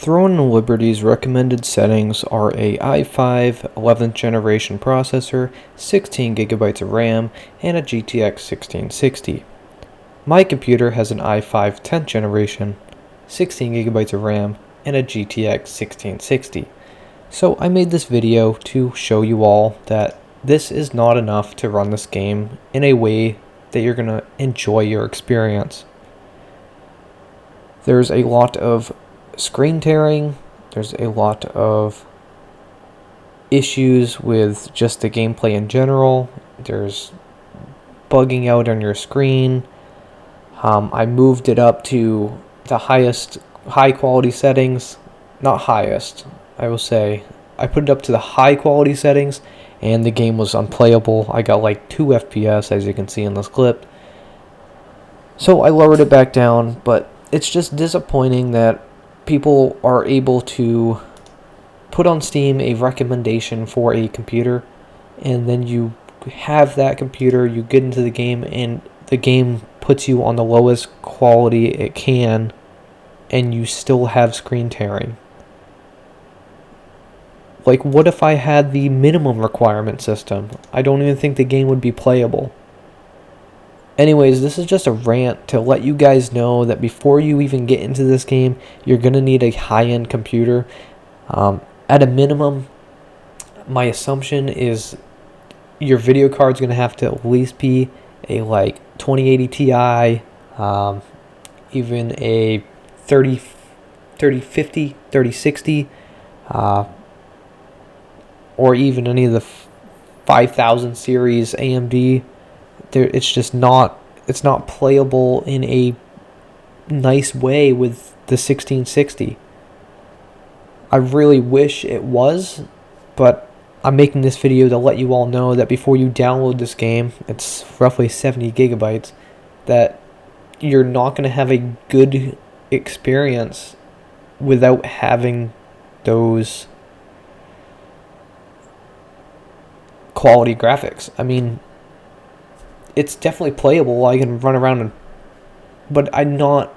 Throne and Liberty's recommended settings are a i5 11th generation processor, 16GB of RAM, and a GTX 1660. My computer has an i5 10th generation, 16GB of RAM, and a GTX 1660. So I made this video to show you all that this is not enough to run this game in a way that you're going to enjoy your experience. There's a lot of screen tearing, there's a lot of issues with just the gameplay in general, there's bugging out on your screen. I moved it up to the high quality settings, not highest, I will say. I put it up to the high quality settings and the game was unplayable. I got like 2 FPS as you can see in this clip. So I lowered it back down, but it's just disappointing that people are able to put on Steam a recommendation for a computer, and then you have that computer, you get into the game, and the game puts you on the lowest quality it can, and you still have screen tearing. Like, what if I had the minimum requirement system? I don't even think the game would be playable. Anyways, this is just a rant to let you guys know that before you even get into this game, you're going to need a high-end computer. At a minimum, my assumption is your video card's going to have to at least be a like 2080 Ti, even a 3050, 3060, or even any of the 5000 series AMD. It's not playable in a nice way with the 1660. I really wish it was, but I'm making this video to let you all know that before you download this game, it's roughly 70 gigabytes, that you're not going to have a good experience without having those quality graphics. I mean, it's definitely playable. I can run around but I'm not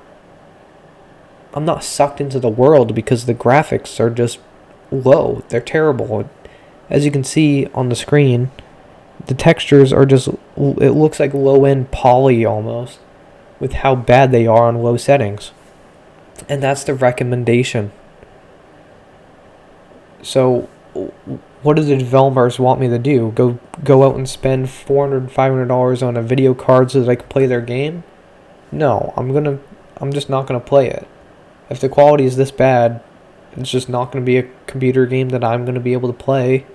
sucked into the world because the graphics are just low. They're terrible. As you can see on the screen, the textures are just, it looks like low-end poly almost with how bad they are on low settings. And that's the recommendation. So what do the developers want me to do? Go out and spend $400, $500 on a video card so that I can play their game? No, I'm just not gonna play it. If the quality is this bad, it's just not gonna be a computer game that I'm gonna be able to play.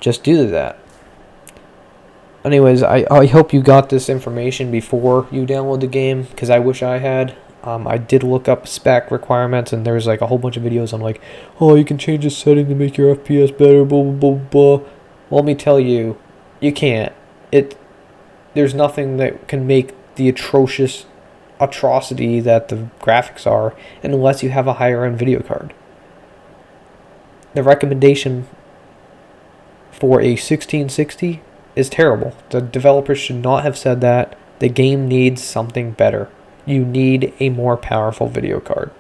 Just due to that. Anyways, I hope you got this information before you download the game, because I wish I had. I did look up spec requirements, and there's like a whole bunch of videos on like, oh, you can change this setting to make your FPS better, blah, blah, blah, blah. Well, let me tell you, you can't. There's nothing that can make the atrocity that the graphics are, unless you have a higher end video card. The recommendation for a 1660 is terrible. The developers should not have said that. The game needs something better. You need a more powerful video card.